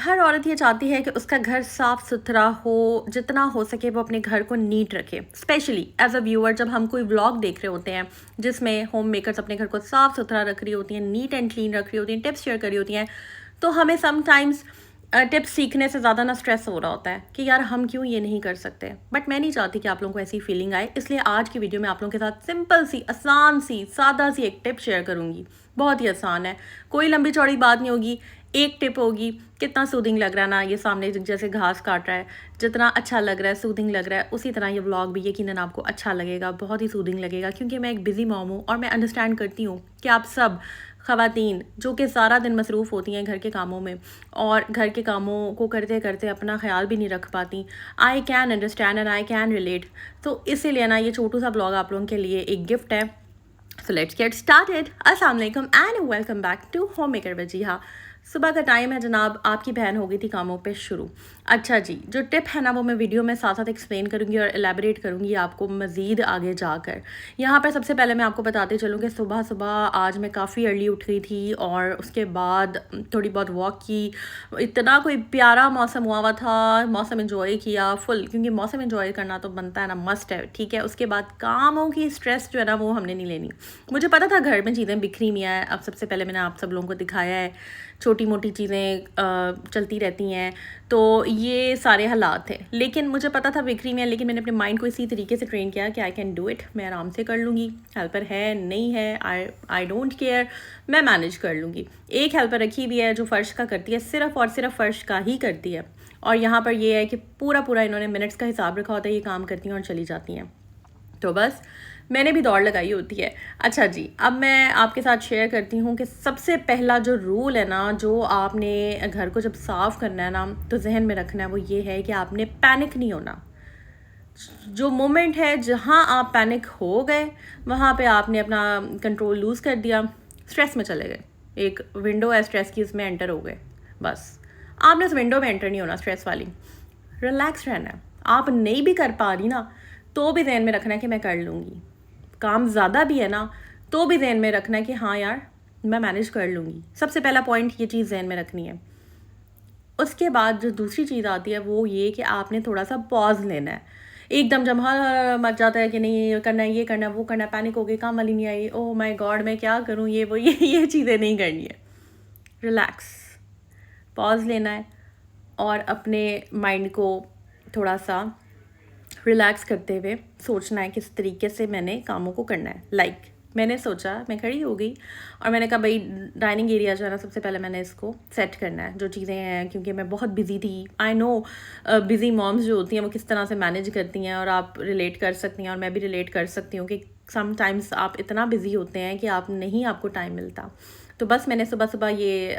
हर औरत ये चाहती है कि उसका घर साफ़ सुथरा हो, जितना हो सके वो अपने घर को नीट रखे। स्पेशली एज अ व्यूअर जब हम कोई व्लॉग देख रहे होते हैं जिसमें होम मेकर्स अपने घर को साफ़ सुथरा रख रही होती हैं, नीट एंड क्लीन रख रही होती हैं, टिप्स शेयर कर रही होती हैं, तो हमें समटाइम्स टिप्स सीखने से ज़्यादा ना स्ट्रेस हो रहा होता है कि यार हम क्यों ये नहीं कर सकते। बट मैं नहीं चाहती कि आप लोगों को ऐसी फीलिंग आए, इसलिए आज की वीडियो में आप लोगों के साथ सिंपल सी, आसान सी, सादा सी एक टिप शेयर करूँगी। बहुत ही आसान है, कोई लंबी चौड़ी बात नहीं होगी। एक टिप होगी, कितना सूदिंग लग रहा है ना ये सामने जैसे घास काट रहा है, जितना अच्छा लग रहा है, सूदिंग लग रहा है, उसी तरह ये व्लॉग भी यकीनन आपको अच्छा लगेगा, बहुत ही सूदिंग लगेगा। क्योंकि मैं एक बिज़ी मॉम हूँ और मैं अंडरस्टैंड करती हूँ कि आप सब ख़वातीन जो कि सारा दिन मसरूफ़ होती हैं घर के कामों में और घर के कामों को करते करते अपना ख्याल भी नहीं रख पाती। I can understand and I can relate. तो इसीलिए ना ये छोटू सा ब्लॉग आप लोगों के लिए एक गिफ्ट है। So let's get started. अस्सलाम वालेकुम and welcome back to home maker Wajiha. सुबह का टाइम है जनाब, आपकी बहन हो गई थी कामों पे शुरू। अच्छा जी, जो टिप है ना वो मैं वीडियो में साथ साथ एक्सप्लेन करूँगी और एलेबरेट करूँगी आपको मज़ीद आगे जाकर। यहाँ पर सबसे पहले मैं आपको बताते चलूँ कि सुबह सुबह आज मैं काफ़ी अर्ली उठ गई थी और उसके बाद थोड़ी बहुत वॉक की। इतना कोई प्यारा मौसम हुआ था, मौसम इंजॉय किया फुल, क्योंकि मौसम इंजॉय करना तो बनता है ना, मस्ट है। ठीक है, उसके बाद कामों की स्ट्रेस जो है ना वो हमने नहीं लेनी। मुझे पता था घर में चीज़ें बिखरी हुई हैं। अब सबसे पहले मैंने आप सब लोगों को दिखाया है छोटी मोटी चीज़ें चलती रहती हैं, तो ये सारे हालात थे। लेकिन मुझे पता था बिखरी में, लेकिन मैंने अपने माइंड को इसी तरीके से ट्रेन किया कि आई कैन डू इट, मैं आराम से कर लूँगी। हेल्पर है नहीं है, आई डोंट केयर, मैं मैनेज कर लूँगी। एक हेल्पर रखी हुई है जो फ़र्श का करती है, सिर्फ़ और सिर्फ फ़र्श का ही करती है। और यहाँ पर ये है कि पूरा पूरा इन्होंने मिनट्स का हिसाब रखा होता है, ये काम करती हैं और चली जाती हैं। तो बस मैंने भी दौड़ लगाई होती है। अच्छा जी, अब मैं आपके साथ शेयर करती हूँ कि सबसे पहला जो रूल है ना, जो आपने घर को जब साफ़ करना है ना तो जहन में रखना है, वो ये है कि आपने पैनिक नहीं होना। जो मोमेंट है जहाँ आप पैनिक हो गए वहाँ पे आपने अपना कंट्रोल लूज़ कर दिया, स्ट्रेस में चले गए। एक विंडो है स्ट्रेस की, उसमें एंटर हो गए। बस आपने उस विंडो में एंटर नहीं होना, स्ट्रेस वाली। रिलैक्स रहना है। आप नहीं भी कर पा रही ना तो भी ज़हन में रखना है कि मैं कर लूँगी। काम ज़्यादा भी है ना तो भी ज़हन में रखना है कि हाँ यार मैं मैनेज कर लूँगी। सबसे पहला पॉइंट ये चीज़ ज़हन में रखनी है। उसके बाद जो दूसरी चीज़ आती है वो ये कि आपने थोड़ा सा पॉज लेना है। एकदम जब हर मच जाता है कि नहीं ये करना है, ये करना है, वो करना है, पैनिक हो गई, काम वाली नहीं आई, ओह माय गॉड मैं क्या करूँ, ये वो ये चीज़ें नहीं करनी है। रिलैक्स, पॉज लेना है और अपने माइंड को थोड़ा सा रिलैक्स करते हुए सोचना है किस तरीके से मैंने कामों को करना है। मैंने सोचा, मैं खड़ी हो गई और मैंने कहा भाई डाइनिंग एरिया जो है ना सबसे पहले मैंने इसको सेट करना है, जो चीज़ें हैं, क्योंकि मैं बहुत बिजी थी। आई नो बिज़ी मॉम्स जो होती हैं वो किस तरह से मैनेज करती हैं और आप रिलेट कर सकती हैं और मैं भी रिलेट कर सकती हूँ कि समटाइम्स आप इतना बिज़ी होते हैं कि आपको टाइम मिलता। तो बस मैंने सुबह सुबह ये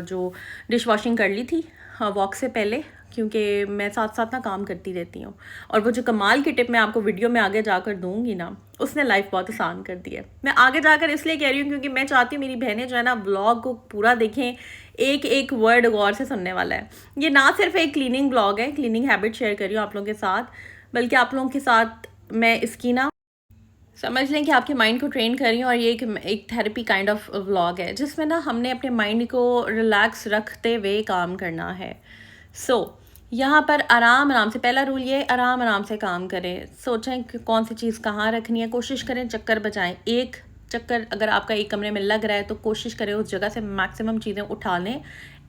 जो डिश वॉशिंग कर ली थी वॉक से पहले, क्योंकि मैं साथ साथ ना काम करती रहती हूँ। और वो जो कमाल की टिप मैं आपको वीडियो में आगे जाकर दूंगी ना, उसने लाइफ बहुत आसान कर दी है। मैं आगे जाकर इसलिए कह रही हूँ क्योंकि मैं चाहती हूँ मेरी बहनें जो है ना व्लॉग को पूरा देखें, एक एक वर्ड गौर से सुनने वाला है। ये ना सिर्फ एक क्लीनिंग ब्लॉग है, क्लीनिंग हैबिट शेयर कर रही हूँ आप लोगों के साथ, बल्कि आप लोगों के साथ मैं इसकी ना समझ लें कि आपके माइंड को ट्रेन कर रही हूँ। और ये एक थेरेपी काइंड ऑफ व्लॉग है जिसमें ना हमने अपने माइंड को रिलैक्स रखते हुए काम करना है। यहाँ पर आराम आराम से, पहला रूल ये, आराम आराम से काम करें। सोचें कि कौन सी चीज़ कहाँ रखनी है, कोशिश करें चक्कर बजाएं। एक चक्कर अगर आपका एक कमरे में लग रहा है तो कोशिश करें उस जगह से मैक्सिमम चीज़ें उठा लें,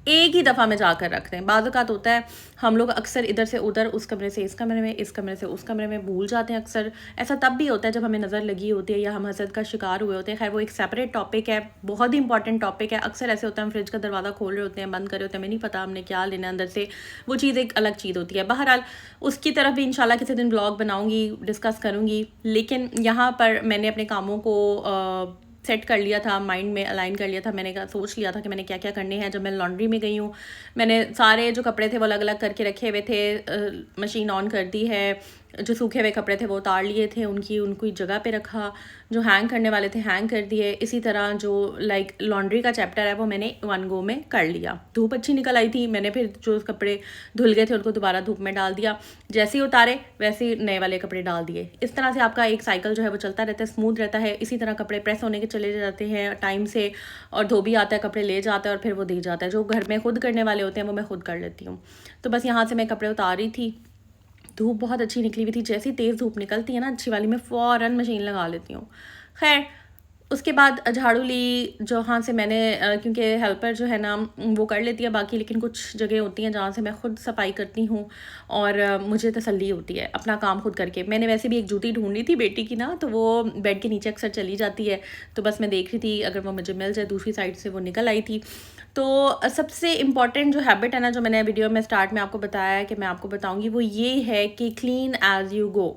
एक ही दफ़ा में जाकर रख दें। बाज़ औक़ात होता है हम लोग अक्सर इधर से उधर, उस कमरे से इस कमरे में, इस कमरे से उस कमरे में भूल जाते हैं। अक्सर ऐसा तब भी होता है जब हमें नज़र लगी होती है या हम हसद का शिकार हुए होते हैं। खैर वो एक सेपरेट टॉपिक है, बहुत ही इंपॉर्टेंट टॉपिक है। अक्सर ऐसे होता है हम फ्रिज का दरवाज़ा खोल रहे होते हैं, बंद कर रहे होते हैं, हमें नहीं पता हमने क्या लेना अंदर से, वो चीज़ एक अलग चीज़ होती है। बहरहाल उसकी तरफ भी इंशाल्लाह किसी दिन ब्लॉग बनाऊँगी, डिस्कस करूँगी। लेकिन यहाँ पर मैंने अपने कामों को सेट कर लिया था, माइंड में अलाइन कर लिया था। मैंने सोच लिया था कि मैंने क्या क्या करने हैं। जब मैं लॉन्ड्री में गई हूँ, मैंने सारे जो कपड़े थे वो अलग अलग करके रखे हुए थे, मशीन ऑन कर दी है, जो सूखे हुए कपड़े थे वो उतार लिए थे, उनकी जगह पे रखा, जो हैंग करने वाले थे हैंग कर दिए। इसी तरह जो लाइक लॉन्ड्री का चैप्टर है वो मैंने वन गो में कर लिया। धूप अच्छी निकल आई थी, मैंने फिर जो कपड़े धुल गए थे उनको दोबारा धूप में डाल दिया, जैसे ही उतारे वैसे ही नए वाले कपड़े डाल दिए। इस तरह से आपका एक साइकिल जो है वो चलता रहता है, स्मूथ रहता है। इसी तरह कपड़े प्रेस होने के चले जाते हैं टाइम से, और धोबी आता है, कपड़े ले जाता है और फिर वो दे जाता है। जो घर में खुद करने वाले होते हैं वो मैं खुद कर लेती हूँ। तो बस यहाँ से मैं कपड़े उतार रही थी, धूप बहुत अच्छी निकली हुई थी। जैसी तेज़ धूप निकलती है ना अच्छी वाली, मैं फ़ौरन मशीन लगा लेती हूँ। खैर उसके बाद झाड़ू ली, जहाँ से मैंने क्योंकि हेल्पर जो है ना वो कर लेती है बाकी, लेकिन कुछ जगह होती हैं जहाँ से मैं खुद सफाई करती हूँ और मुझे तसल्ली होती है अपना काम खुद करके। मैंने वैसे भी एक जूती ढूंढी थी बेटी की ना, तो वो बेड के नीचे अक्सर चली जाती है, तो बस मैं देख रही थी अगर वो मुझे मिल जाए। दूसरी साइड से वो निकल आई थी। तो सबसे इम्पॉर्टेंट जो हैबिट है ना, जो मैंने वीडियो में स्टार्ट में आपको बताया है कि मैं आपको बताऊँगी, वो ये है कि क्लीन एज़ यू गो।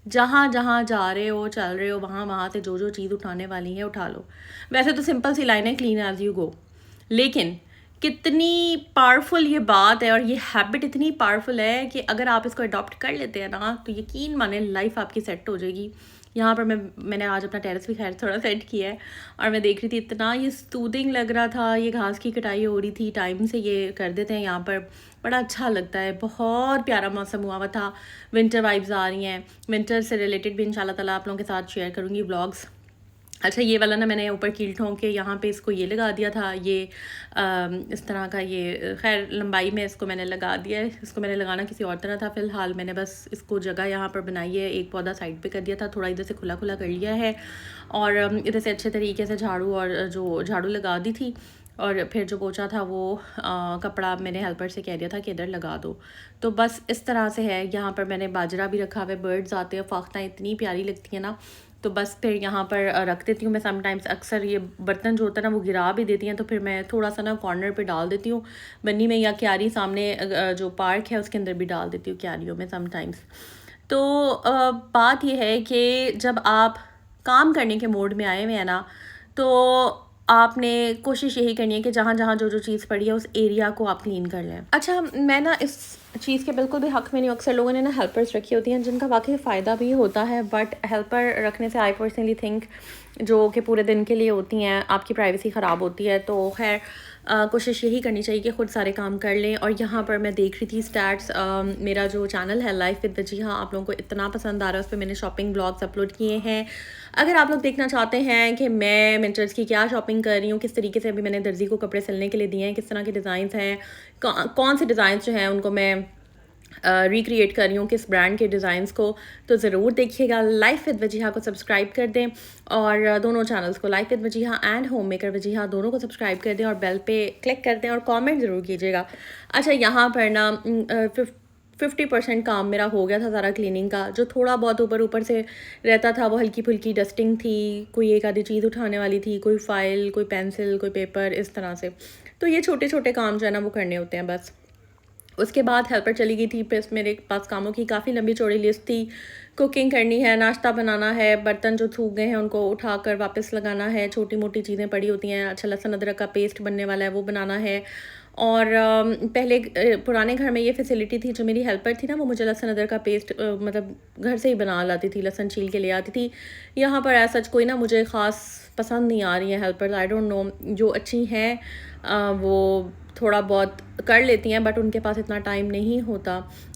जहाँ जहाँ जा रहे हो, चल रहे हो, वहाँ वहाँ से जो जो चीज़ उठाने वाली है उठा लो। वैसे तो सिंपल सी लाइन है, क्लीन एज़ यू गो, लेकिन कितनी पावरफुल ये बात है और ये हैबिट इतनी पावरफुल है कि अगर आप इसको अडॉप्ट कर लेते हैं ना, तो यकीन माने लाइफ आपकी सेट हो जाएगी। यहाँ पर मैंने आज अपना टेरेस भी खैर थोड़ा सेट किया है, और मैं देख रही थी इतना ये सूदिंग लग रहा था। ये घास की कटाई हो रही थी, टाइम से ये कर देते हैं यहाँ पर, बड़ा अच्छा लगता है। बहुत प्यारा मौसम हुआ था, विंटर वाइब्स आ रही हैं। विंटर से रिलेटेड भी इंशाल्लाह ताला आप लोगों के साथ शेयर करूँगी व्लॉग्स। अच्छा ये वाला ना मैंने ऊपर कील ठोंक के यहाँ पे इसको ये लगा दिया था, ये इस तरह का, ये खैर लंबाई में इसको मैंने लगा दिया है। इसको मैंने लगाना किसी और तरह था, फ़िलहाल मैंने बस इसको जगह यहाँ पर बनाई है। एक पौधा साइड पे कर दिया था, थोड़ा इधर से खुला खुला कर लिया है, और इधर से अच्छे तरीके से झाड़ू और जो झाड़ू लगा दी थी, और फिर जो पोछा था वो कपड़ा मैंने हेल्पर से कह दिया था कि इधर लगा दो। तो बस इस तरह से है। यहाँ पर मैंने बाजरा भी रखा हुआ है, बर्ड्स आते हैं, फाख्ता इतनी प्यारी लगती है ना, तो बस फिर यहाँ पर रख देती हूँ मैं। समटाइम्स अक्सर ये बर्तन जो होता है ना वो गिरा भी देती हैं, तो फिर मैं थोड़ा सा ना कॉर्नर पे डाल देती हूँ बन्नी में, या क्यारी सामने जो पार्क है उसके अंदर भी डाल देती हूँ, क्यारियों में समटाइम्स। तो बात ये है कि जब आप काम करने के मोड में आए हुए हैं ना, तो आपने कोशिश यही करनी है कि जहाँ जहाँ जो जो चीज़ पड़ी है उस एरिया को आप क्लीन कर लें। अच्छा मैं ना इस चीज़ के बिल्कुल भी हक़ में नहीं हूँ। अक्सर लोगों ने ना हेल्पर्स रखी होती हैं जिनका वाकई फ़ायदा भी होता है, बट हेल्पर रखने से आई पर्सनली थिंक जो कि पूरे दिन के लिए होती हैं, आपकी प्राइवेसी ख़राब होती है। तो खैर कोशिश यही करनी चाहिए कि ख़ुद सारे काम कर लें। और यहाँ पर मैं देख रही थी स्टैट्स, मेरा जो चैनल है लाइफ विद वजीहा, आप लोगों को इतना पसंद आ रहा है, उस पर मैंने शॉपिंग ब्लॉग्स अपलोड किए हैं। अगर आप लोग देखना चाहते हैं कि मैं विंटर्स की क्या शॉपिंग कर रही हूँ, किस तरीके से अभी मैंने दर्जी को कपड़े सिलने के लिए दिए हैं, किस तरह के डिज़ाइंस हैं, कौन से डिज़ाइंस जो हैं उनको मैं रिक्रिएट कर रही हूँ, किस ब्रांड के डिज़ाइंस को, तो ज़रूर देखिएगा। लाइफ विद वजीहा को सब्सक्राइब कर दें, और दोनों चैनल्स को, life with Wajiha and home maker Wajiha, दोनों को सब्सक्राइब कर दें और बेल पे क्लिक कर दें और कमेंट ज़रूर कीजिएगा। अच्छा यहाँ पर ना 50% काम मेरा हो गया था सारा क्लीनिंग का। जो थोड़ा बहुत ऊपर से रहता था वो हल्की फुल्की डस्टिंग थी, कोई एक आधी चीज़ उठाने वाली थी, कोई फ़ाइल, कोई पेंसिल, कोई पेपर, इस तरह से। तो ये छोटे छोटे काम जो है ना वो करने होते हैं बस। उसके बाद हेल्पर चली गई थी, फिर मेरे पास कामों की काफ़ी लंबी चौड़ी लिस्ट थी। कुकिंग करनी है, नाश्ता बनाना है, बर्तन जो थूक गए हैं उनको उठाकर वापस लगाना है, छोटी मोटी चीज़ें पड़ी होती हैं। अच्छा लहसुन अदरक का पेस्ट बनने वाला है वो बनाना है। और पहले पुराने घर में ये फैसिलिटी थी, जो मेरी हेल्पर थी ना वो मुझे लहसुन अदरक का पेस्ट मतलब घर से ही बना लाती थी, लहसुन छील के ले आती थी। यहाँ पर ऐसा कोई ना मुझे ख़ास पसंद नहीं आ रही है हेल्पर, आई डोंट नो। जो अच्छी हैं वो थोड़ा बहुत कर लेती हैं, बट उनके पास इतना टाइम नहीं होता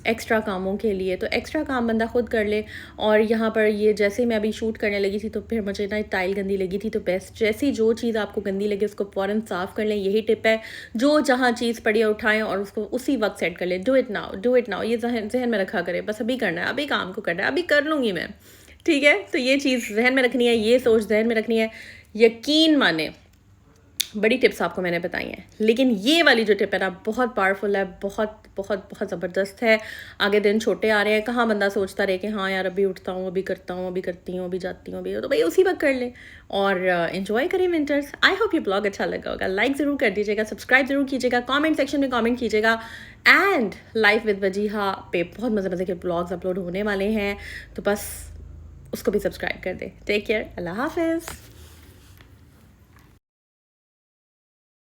एक्स्ट्रा कामों के लिए, तो एक्स्ट्रा काम बंदा खुद कर ले। और यहाँ पर ये जैसे मैं अभी शूट करने लगी थी तो फिर मुझे ना टाइल गंदी लगी थी, तो बेस्ट जैसी जो चीज़ आपको गंदी लगे उसको फ़ौरन साफ़ कर लें, यही टिप है। जो जहाँ चीज़ पड़ी है उठाएं और उसको उसी वक्त सेट कर लें। डू इट नाउ, ये जहन में रखा करें, बस अभी करना है, अभी काम को करना है, अभी कर लूँगी मैं, ठीक है। तो ये चीज़ जहन में रखनी है, ये सोच जहन में रखनी है। यकीन माने बड़ी टिप्स आपको मैंने बताई हैं, लेकिन ये वाली जो टिप है ना बहुत पावरफुल है, बहुत बहुत बहुत ज़बरदस्त है। आगे दिन छोटे आ रहे हैं, कहाँ बंदा सोचता रहे कि हाँ यार अभी उठता हूँ, अभी करता हूँ, अभी करती हूँ, अभी जाती हूँ, अभी, तो भाई उसी वक्त कर ले और इन्जॉय करें विंटर्स। आई होप ये ब्लॉग अच्छा लगा होगा। लाइक ज़रूर कर दीजिएगा, सब्सक्राइब ज़रूर कीजिएगा, कमेंट सेक्शन में कमेंट कीजिएगा। एंड लाइफ विद वजीहा पे बहुत मज़े के ब्लॉग्स अपलोड होने वाले हैं, तो बस उसको भी सब्सक्राइब कर दे। टेक केयर, अल्लाह हाफिज़।